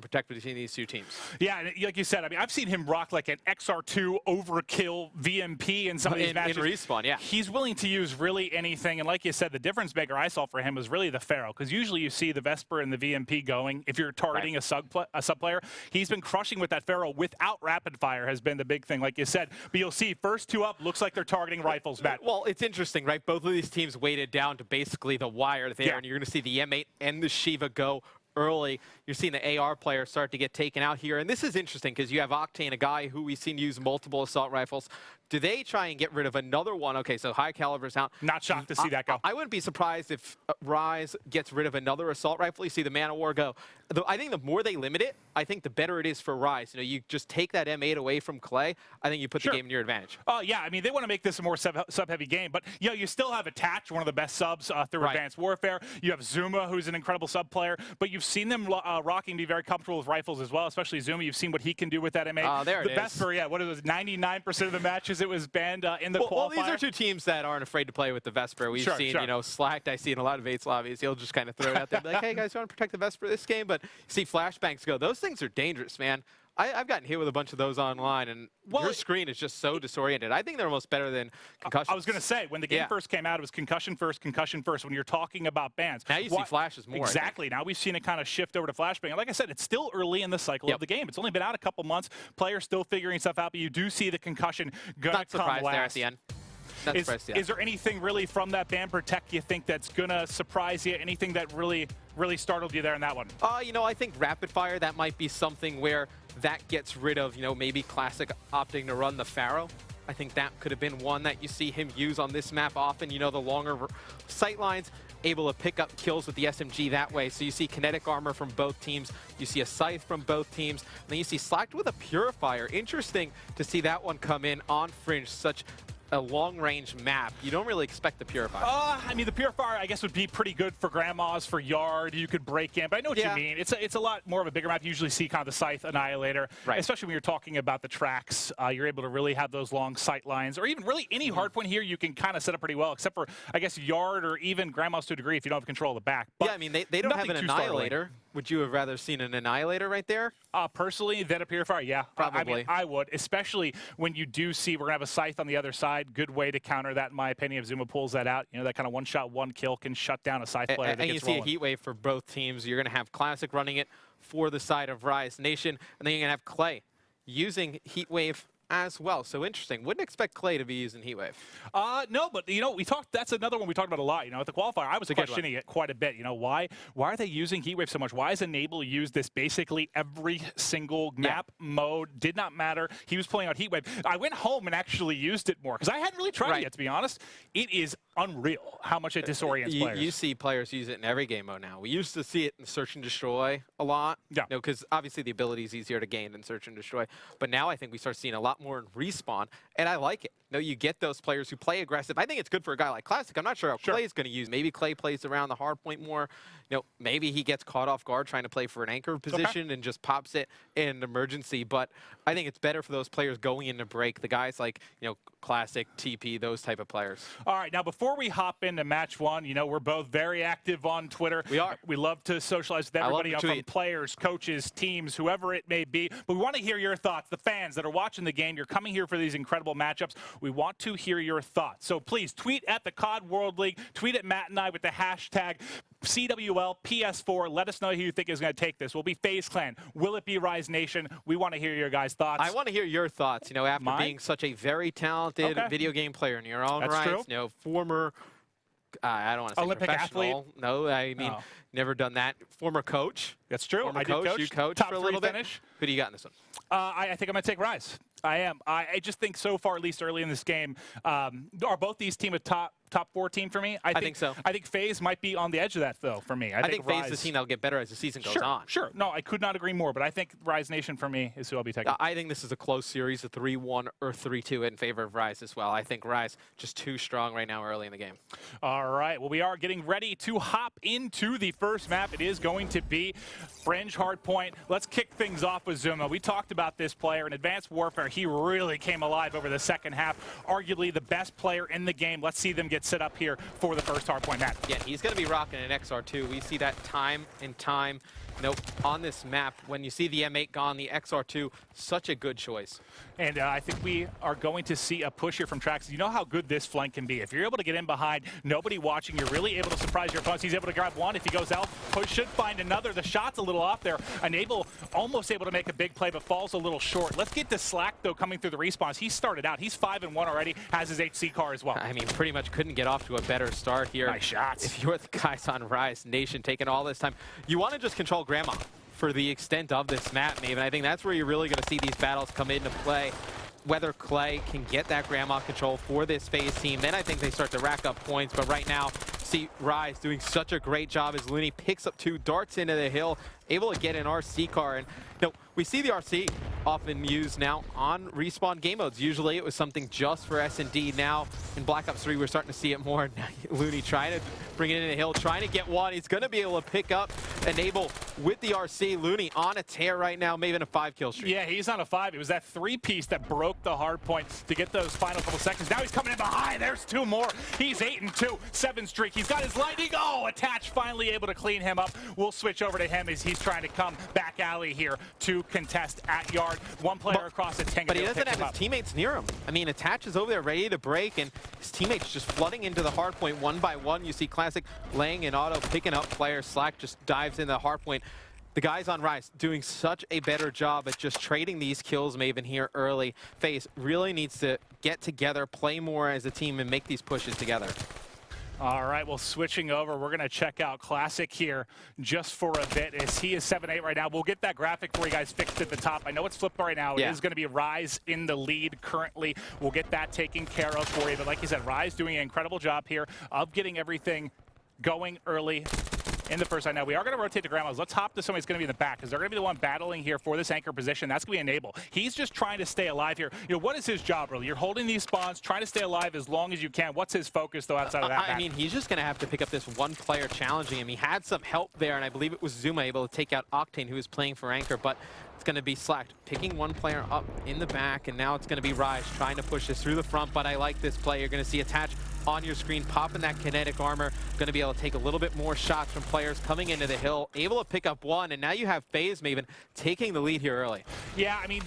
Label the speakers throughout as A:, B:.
A: protect between these two teams.
B: Yeah, and like you said, I mean, I've seen him rock like an XR2 overkill VMP in some of these matches.
A: In Respawn, yeah.
B: He's willing to use really anything, and like you said, the difference maker I saw for him was really the Pharaoh, because usually you see the Vesper and the VMP going if you're targeting a sub player. He's been crushing with that Pharaoh without rapid fire has been the big thing, like you said. But you'll see first two up looks like they're targeting rifles, Matt.
A: Well, it's interesting, right? Both of these teams weighted down to basically the wire there, and you're going to see the M8 and the Shiva go early. You're seeing the AR player start to get taken out here. And this is interesting because you have Octane, a guy who we've seen use multiple assault rifles. Do they try and get rid of another one? Okay, so high caliber's out.
B: Not shocked to see that go.
A: I wouldn't be surprised if Rise gets rid of another assault rifle. You see the Man of War go. I think the more they limit it, I think the better it is for Rise. You know, you just take that M8 away from Clay. I think you put the game in your advantage.
B: Oh, yeah. I mean, they want to make this a more sub-heavy game. But, you know, you still have Attach, one of the best subs through Advanced Warfare. You have Zuma, who's an incredible sub player. But you've seen them rocking, be very comfortable with rifles as well, especially Zuma. You've seen what he can do with that M8.
A: There it is.
B: The Vesper, yeah, what it was, 99% of the matches it was banned in the qualifier.
A: Well, these are two teams that aren't afraid to play with the Vesper. We've seen, you know, Slacked, I see in a lot of 8's lobbies. He'll just kind of throw it out there, be like, hey, guys, you want to protect the Vesper this game? But you see flashbangs go. Those things are dangerous, man. I've gotten hit with a bunch of those online, and your screen is just so disoriented. I think they're almost better than concussion.
B: I was going to say, when the game first came out, it was concussion first. When you're talking about bans.
A: Now you see flashes more.
B: Exactly. Now we've seen it kind of shift over to flashbang. And like I said, it's still early in the cycle of the game. It's only been out a couple months. Players still figuring stuff out, but you do see the concussion going to come last.
A: There at the end.
B: Is there anything really from that ban protect you think that's going to surprise you? Anything that really startled you there in that one?
A: You know, I think rapid fire, that might be something where that gets rid of, you know, maybe Classic opting to run the Pharaoh. I think that could have been one that you see him use on this map often. You know, the longer sight lines, able to pick up kills with the SMG that way. So you see kinetic armor from both teams. You see a scythe from both teams. And then you see Slacked with a Purifier. Interesting to see that one come in on Fringe. Such a long-range map. You don't really expect the Purifier.
B: I mean, the Purifier, I guess, would be pretty good for Grandmas, for Yard. You could break in, but I know what you mean. It's a lot more of a bigger map. You usually see kind of the Scythe Annihilator, especially when you're talking about the tracks. You're able to really have those long sight lines, or even really any hardpoint here you can kind of set up pretty well, except for, I guess, Yard or even Grandmas to a degree if you don't have control of the back. But
A: yeah, I mean, they don't have an Annihilator. Would you have rather seen an Annihilator right there?
B: Personally, than a Purifier, yeah.
A: Probably.
B: I mean, I would, especially when you do see we're going to have a Scythe on the other side. Good way to counter that, in my opinion, if Zuma pulls that out. You know, that kind of one-shot, one-kill can shut down a Scythe player that gets rolling.
A: And you see a heat wave for both teams. You're going to have Classic running it for the side of Rise Nation, and then you're going to have Clay using heat wave as well. So interesting. Wouldn't expect Clay to be using Heatwave.
B: No, but you know, that's another one we talked about a lot. You know, at the qualifier, I was questioning it quite a bit. You know, why are they using Heatwave so much? Why is Enable use this basically every single map mode? Did not matter. He was playing out Heatwave. I went home and actually used it more because I hadn't really tried it yet, to be honest. It is unreal how much it disorients players.
A: You see players use it in every game mode now. We used to see it in Search and Destroy a lot. Yeah. You know, because obviously the ability is easier to gain than Search and Destroy. But now I think we start seeing a lot more in Respawn, and I like it. You know, you get those players who play aggressive. I think it's good for a guy like Classic. I'm not sure how Clay is going to use. Maybe Clay plays around the hard point more. You know, maybe he gets caught off guard trying to play for an anchor position and just pops it in an emergency. But I think it's better for those players going into break. The guys like, you know, Classic, TP, those type of players.
B: All right, now before we hop into match one, you know, we're both very active on Twitter.
A: We are.
B: We love to socialize with everybody, from players, coaches, teams, whoever it may be. But we want to hear your thoughts. The fans that are watching the game, you're coming here for these incredible matchups. We want to hear your thoughts. So please tweet at the COD World League, tweet at Matt and I with the hashtag CWL PS4. Let us know who you think is going to take this. Will it be FaZe Clan? Will it be Rise Nation? We want to hear your guys' thoughts.
A: I want to hear your thoughts. You know, after being such a very talented video game player in your own right, you know, former, I don't want to say
B: Olympic
A: professional.
B: Athlete.
A: No, I mean, never done that. Former coach.
B: That's true.
A: Former
B: I did coach.
A: You coached
B: Top
A: for a little bit.
B: Finish.
A: Who do you got in this one?
B: I think I'm going to take Rise. I am. I just think so far, at least early in this game, are both these teams a top 4 team for me? I think
A: so.
B: I think FaZe might be on the edge of that, though, for me.
A: I think FaZe is the team that will get better as the season goes on.
B: Sure. No, I could not agree more, but I think Rise Nation for me is who I'll be taking.
A: I think this is a close series, a 3-1 or 3-2 in favor of Rise as well. I think Rise just too strong right now early in the game.
B: All right. Well, we are getting ready to hop into the first map. It is going to be Fringe Hardpoint. Let's kick things off with Zuma. We talked about this player in Advanced Warfare. He really came alive over the second half. Arguably the best player in the game. Let's see them get set up here for the first hardpoint match.
A: Yeah, he's going to be rocking an XR2. We see that time and time nope, on this map, when you see the M8 gone, the XR2, such a good choice.
B: And I think we are going to see a push here from Trax. You know how good this flank can be. If you're able to get in behind, nobody watching, you're really able to surprise your opponents. He's able to grab one. If he goes out, push should find another. The shot's a little off there. Enable almost able to make a big play, but falls a little short. Let's get to Slack, though, coming through the respawns. He started out. He's 5-1 already, has his HC car as well.
A: I mean, pretty much couldn't get off to a better start here.
B: Nice shots.
A: If you're the guys on Rise Nation taking all this time, you want to just control Grandma for the extent of this map, Maven. I think that's where you're really going to see these battles come into play. Whether Clay can get that Grandma control for this FaZe team, then I think they start to rack up points. But right now, see Rise doing such a great job as Looney picks up 2, darts into the hill, able to get an RC car. And we see the RC often used now on respawn game modes. Usually it was something just for S&D. Now in Black Ops 3, we're starting to see it more. Now, Looney trying to bring it in the hill, trying to get one. He's going to be able to pick up Enable with the RC. Looney on a tear right now, maybe in a 5-kill streak.
B: Yeah, he's on a 5. It was that 3-piece that broke the hard point to get those final couple seconds. Now he's coming in behind. There's 2 more. He's 8-2, 7 streak. He's got his lightning. Oh, Attach finally able to clean him up. We'll switch over to him as he's trying to come back alley here to contest at yard. One player across the tank.
A: But he doesn't have his teammates near him. I mean, Attach is over there ready to break, and his teammates just flooding into the hard point one by one. You see Classic laying and Auto picking up players. Slack just dives into the hard point. The guys on Rise doing such a better job at just trading these kills, Maven, here early. FaZe really needs to get together, play more as a team, and make these pushes together.
B: All right, well, switching over, we're going to check out Classic here just for a bit as he is 7-8 right now. We'll get that graphic for you guys fixed at the top. I know it's flipped right now. It is going to be Rise in the lead currently. We'll get that taken care of for you. But like you said, Rise doing an incredible job here of getting everything going early in the first side. Now, we are going to rotate the Grandmas. Let's hop to somebody who's going to be in the back because they're going to be the one battling here for this anchor position. That's going to be Enable. He's just trying to stay alive here. What is his job, really? You're holding these spawns, trying to stay alive as long as you can. What's his focus, though, outside of that?
A: I mean, he's just going to have to pick up this one player challenging him. He had some help there, and I believe it was Zuma able to take out Octane, who was playing for anchor, but it's going to be Slack picking one player up in the back, and now it's going to be Rise trying to push this through the front, but I like this play. You're going to see Attach on your screen, popping that kinetic armor, going to be able to take a little bit more shots from players coming into the hill, able to pick up one, and now you have FaZe Maven taking the lead here early.
B: Yeah, I mean,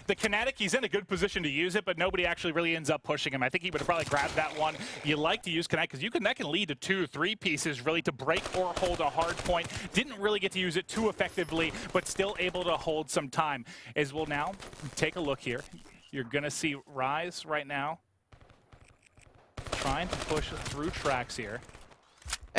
B: the kinetic, he's in a good position to use it, but nobody actually really ends up pushing him. I think he would have probably grabbed that one. You like to use kinetic because that can lead to 2, 3 pieces really to break or hold a hard point. Didn't really get to use it too effectively, but still able to hold some time. As we'll now take a look here. You're going to see Rise right now trying to push through Trax here.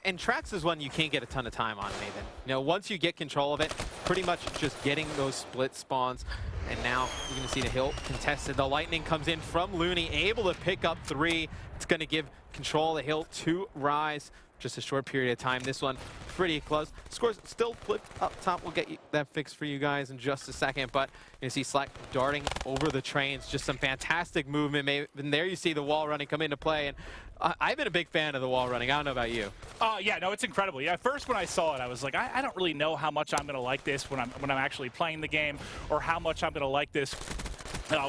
A: And Trax is one you can't get a ton of time on, Maven. Once you get control of it, pretty much just getting those split spawns. And now you're going to see the hill contested. The lightning comes in from Looney, able to pick up 3. It's going to give control of the hill to Rise. Just a short period of time. This one pretty close. Scores still flipped up top. We'll get that fixed for you guys in just a second. But you see Slack darting over the trains. Just some fantastic movement. And there you see the wall running come into play. And I've been a big fan of the wall running. I don't know about you.
B: Yeah, no, it's incredible. Yeah, first when I saw it, I was like, I don't really know how much I'm going to like this when I'm actually playing the game, or how much I'm going to like this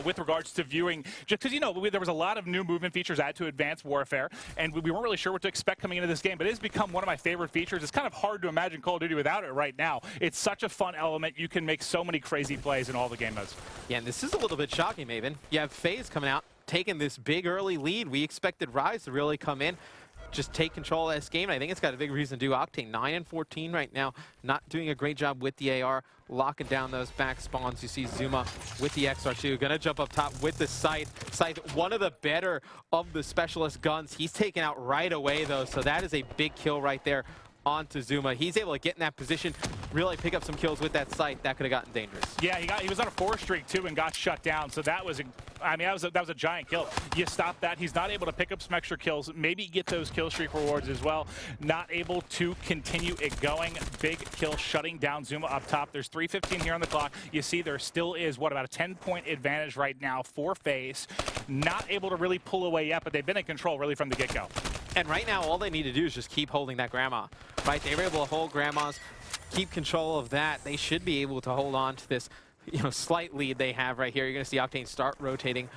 B: with regards to viewing, just because, there was a lot of new movement features added to Advanced Warfare, and we weren't really sure what to expect coming into this game, but it has become one of my favorite features. It's kind of hard to imagine Call of Duty without it right now. It's such a fun element. You can make so many crazy plays in all the game modes.
A: Yeah, and this is a little bit shocking, Maven. You have FaZe coming out, taking this big early lead. We expected Rise to really come in, just take control of this game. I think it's got a big reason to do. Octane 9-14 right now, not doing a great job with the AR, locking down those back spawns. You see Zuma with the XR2, gonna jump up top with the Scythe. Scythe, one of the better of the specialist guns. He's taken out right away though, so that is a big kill right there onto Zuma. He's able to get in that position, really pick up some kills with that Scythe. That could have gotten dangerous.
B: Yeah, he was on a 4 streak too and got shut down. So that was that was a giant kill. You stop that. He's not able to pick up some extra kills, maybe get those kill streak rewards as well. Not able to continue it going. Big kill shutting down Zuma up top. There's 3:15 here on the clock. You see there still is, about a 10-point advantage right now for FaZe. Not able to really pull away yet, but they've been in control really from the get-go.
A: And right now, all they need to do is just keep holding that Grandma. Right? They were able to hold Grandmas, keep control of that. They should be able to hold on to this slight lead they have right here. You're going to see Octane start rotating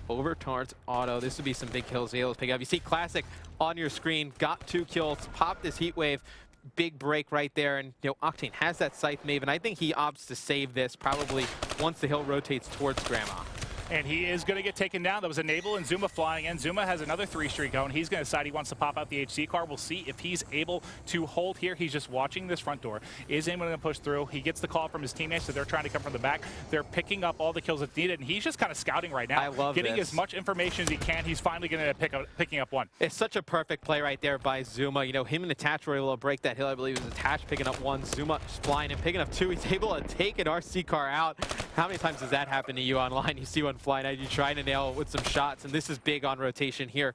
A: over towards Auto. This would be some big kills to be able to pick up. You see Classic on your screen, got 2 kills, popped this heat wave, big break right there. And, Octane has that Scythe Maven. I think he opts to save this probably once the hill rotates towards Grandma.
B: And he is going to get taken down. That was Enable and Zuma flying in. Zuma has another 3-streak going. He's going to decide he wants to pop out the HC car. We'll see if he's able to hold here. He's just watching this front door. Is anyone going to push through? He gets the call from his teammates, so they're trying to come from the back. They're picking up all the kills that's needed, and he's just kind of scouting right now.
A: I love
B: getting as much information as he can. He's finally going to picking up one.
A: It's such a perfect play right there by Zuma. Him and Attach were able to break that hill. I believe it was Attach picking up one. Zuma just flying and picking up two. He's able to take an RC car out. How many times does that happen to you online? You see one flying out, you try to nail it with some shots, and this is big on rotation here.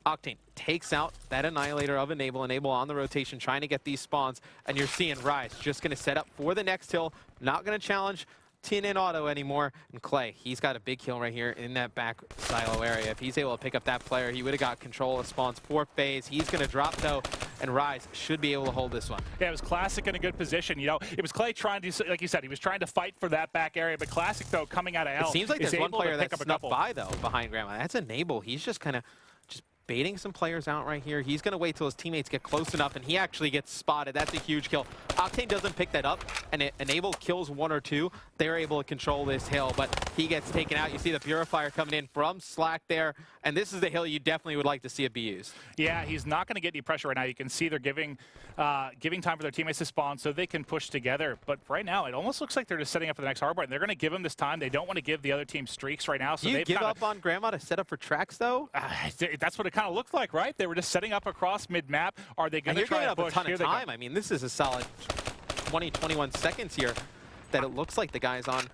A: Octane takes out that Annihilator of Enable. Enable on the rotation, trying to get these spawns, and you're seeing Rise just going to set up for the next hill, not going to challenge Tin and Auto anymore. And Clay, he's got a big kill right here in that back silo area. If he's able to pick up that player, he would have got control of spawns for FaZe. He's going to drop, though, and Rise should be able to hold this one.
B: Yeah, it was Classic in a good position. It was Clay trying to, like you said, he was trying to fight for that back area, but Classic, though, coming out of L,
A: it seems like there's one player that snuck by, though, behind Grandma. That's Enable. He's just kind of baiting some players out right here. He's going to wait till his teammates get close enough, and he actually gets spotted. That's a huge kill. Octane doesn't pick that up, and Enable kills one or two. They're able to control this hill, but he gets taken out. You see the Purifier coming in from Slack there, and this is the hill you definitely would like to see it be used.
B: Yeah, he's not going to get any pressure right now. You can see they're giving time for their teammates to spawn so they can push together. But right now, it almost looks like they're just setting up for the next hardpoint, and they're going to give him this time. They don't want to give the other team streaks right now. So
A: you give up on Grandma to set up for tracks, though?
B: That's what it kind of looked like, right? They were just setting up across mid-map. Are they going to try to push?
A: A ton of time. I mean, this is a solid 20, 21 seconds here that it looks like the guys on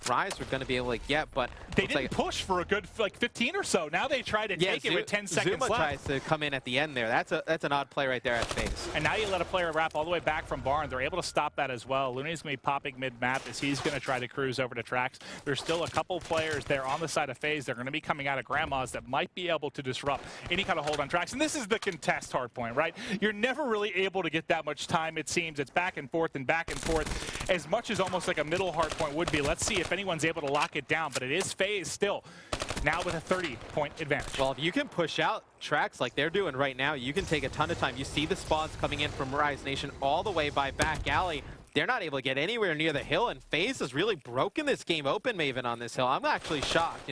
A: Rise are going to be able to get, but
B: they didn't push for a good 15 or so. Now they try to take it with 10 seconds
A: Zuma
B: left.
A: Tries to come in at the end there. That's an odd play right there at FaZe.
B: And now you let a player wrap all the way back from Barn. They're able to stop that as well. Looney's going to be popping mid-map as he's going to try to cruise over to tracks. There's still a couple players there on the side of FaZe. They're going to be coming out of Grandma's that might be able to disrupt any kind of hold on tracks. And this is the contest hardpoint, right? You're never really able to get that much time, it seems. It's back and forth and back and forth, as much as almost like a middle hardpoint would be. Let's see if anyone's able to lock it down, but it is FaZe still, now with a 30-point advantage.
A: Well, if you can push out tracks like they're doing right now, you can take a ton of time. You see the spawns coming in from Rise Nation all the way by back alley. They're not able to get anywhere near the hill, and FaZe has really broken this game open, Maven, on this hill. I'm actually shocked.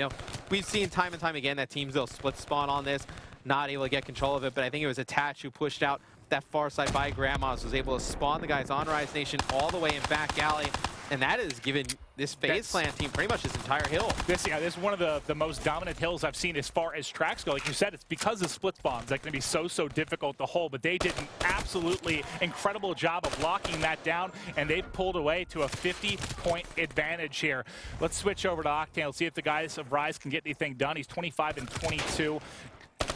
A: We've seen time and time again that teams will split spawn on this, not able to get control of it, but I think it was Attach who pushed out that far side by Grandma's, was able to spawn the guys on Rise Nation all the way in back alley. And that has given this FaZe clan team pretty much this entire hill.
B: This is one of the most dominant hills I've seen as far as tracks go. Like you said, it's because of split spawns that can be so difficult to hold, but they did an absolutely incredible job of locking that down, and they've pulled away to a 50-point advantage here. Let's switch over to Octane. Let's see if the guys of Rise can get anything done. He's 25 and 22.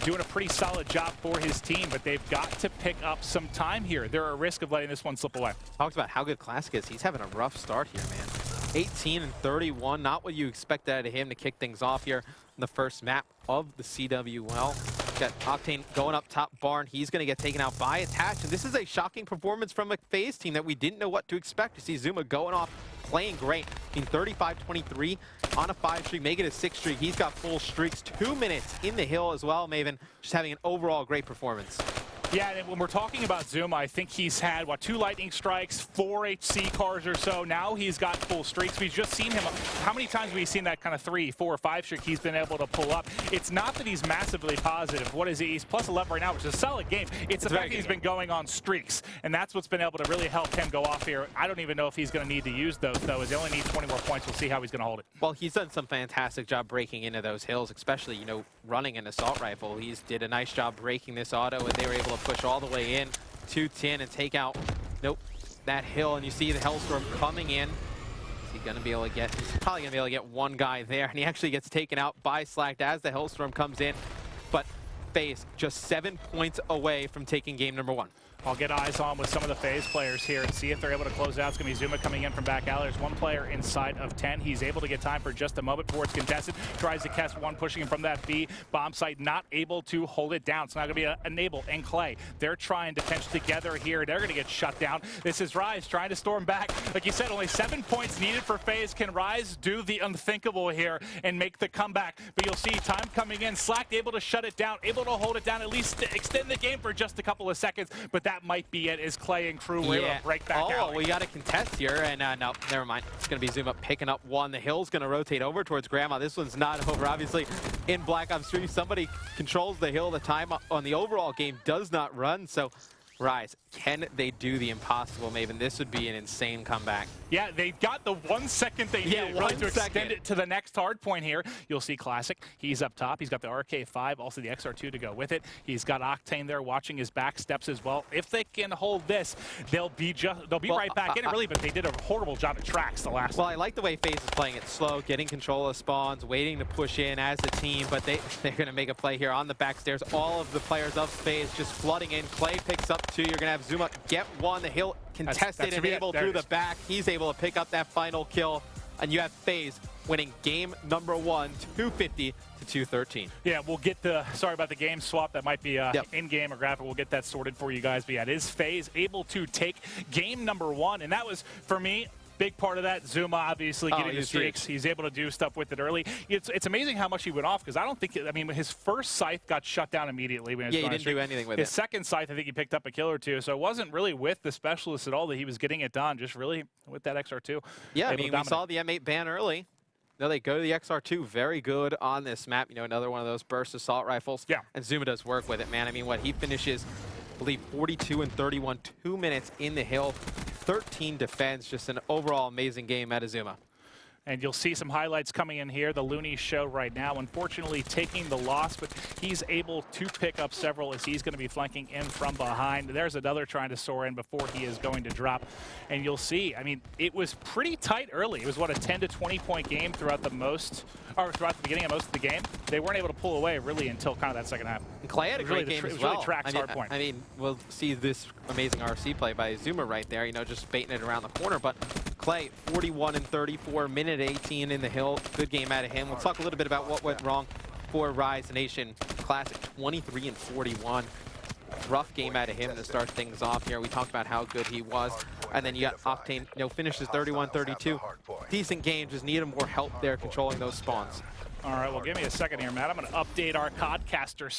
B: Doing a pretty solid job for his team, but they've got to pick up some time here. They're at risk of letting this one slip away.
A: Talked about how good Classic is. He's having a rough start here, man. 18 and 31, not what you expect out of him to kick things off here in the first map of the CWL. Got Octane going up top Barn. He's going to get taken out by Attach, and this is a shocking performance from a FaZe team that we didn't know what to expect. To see Zuma going off, playing great. I mean, 35-23 on a 5-streak, make it a 6-streak. He's got full streaks, 2 minutes in the hill as well, Maven. Just having an overall great performance.
B: Yeah, and when we're talking about Zuma, I think he's had, 2 lightning strikes, 4 HC cars or so. Now he's got full streaks. We've just seen him. How many times have we seen that kind of 3, 4, 5 streak he's been able to pull up? It's not that he's massively positive. What is he? He's plus 11 right now, which is a solid game. It's the fact that he's been going on streaks, and that's what's been able to really help him go off here. I don't even know if he's going to need to use those, though, as he only needs 20 more points. We'll see how he's going to hold it.
A: Well, he's done some fantastic job breaking into those hills, especially, running an assault rifle. He's did a nice job breaking this auto, and they were able to push all the way in to 10 and take out that hill. And you see the Hellstorm coming in. Is he going to be able to get? He's probably going to be able to get one guy there, and he actually gets taken out by Slacked as the Hellstorm comes in. But FaZe just 7 points away from taking game number 1.
B: I'll get eyes on with some of the FaZe players here and see if they're able to close out. It's going to be Zuma coming in from back alley. There's one player inside of 10. He's able to get time for just a moment before it's contested. Tries to cast one, pushing him from that B. Bomb site not able to hold it down. It's not going to be a Enable and Clay. They're trying to pinch together here. They're going to get shut down. This is Rise trying to storm back. Like you said, only 7 points needed for FaZe. Can Rise do the unthinkable here and make the comeback? But you'll see time coming in. Slack able to shut it down, able to hold it down, at least extend the game for just a couple of seconds. But that that might be it as Clay and crew were able to break back out.
A: Oh, we got a contest here, and no, never mind. It's going to be Zuma picking up one. The hill's going to rotate over towards Grandma. This one's not over. Obviously, in Black Ops 3, somebody controls the hill. The time on the overall game does not run, so Rise, can they do the impossible, Maven? This would be an insane comeback.
B: Yeah, they got the 1 second they needed really to extend it to the next hard point here. You'll see Classic. He's up top. He's got the RK5, also the XR2 to go with it. He's got Octane there watching his back steps as well. If they can hold this, they'll be right back in it, really, but they did a horrible job at tracks the last
A: Well, I like the way FaZe is playing it slow, getting control of spawns, waiting to push in as a team, but they're going to make a play here on the back stairs. All of the players of FaZe just flooding in. Clay picks up two. You're going to have Zuma get one. The hill contested and able through the back. He's able to pick up that final kill, and you have FaZe winning game number 1, 250 to 213.
B: Yeah, we'll get the, sorry about the game swap. That might be in-game or graphic. We'll get that sorted for you guys. But yeah, it is FaZe able to take game number 1, and that was, for me, big part of that. Zuma obviously getting the streaks. He's able to do stuff with it early. It's amazing how much he went off, because I don't think, I mean, his first scythe got shut down immediately. When
A: he didn't do anything with
B: his second scythe, I think he picked up a kill or two. So it wasn't really with the specialist at all that he was getting it done, just really with that XR2.
A: Yeah, I mean, we saw the M8 ban early. No, they go to the XR2, very good on this map. You know, another one of those burst assault rifles.
B: Yeah.
A: And Zuma does work with it, man. I mean, what he finishes, I believe, 42 and 31, 2 minutes in the hill, 13 defense, just an overall amazing game out of Zuma.
B: And you'll see some highlights coming in here. The Looney show right now, unfortunately taking the loss, but he's able to pick up several as he's going to be flanking in from behind. There's another trying to soar in before he is going to drop. And you'll see, I mean, it was pretty tight early. It was, what, a 10 to 20 point game throughout the beginning of most of the game. They weren't able to pull away really until kind of that second half.
A: And Clay had a great game as well.
B: Really tracks hard point.
A: I mean, we'll see this amazing RC play by Zuma right there, you know, just baiting it around the corner. But Clay, 41 and 34, minute 18 in the hill. Good game out of him. We'll talk a little bit about what went wrong for Rise Nation. Classic, 23 and 41. Rough game out of him to start things off here. We talked about how good he was. And then you got Octane, you know, finishes 31-32. Decent game, just needed more help there controlling those spawns.
B: All right, well, give me a second here, Matt. I'm going to update our Codcaster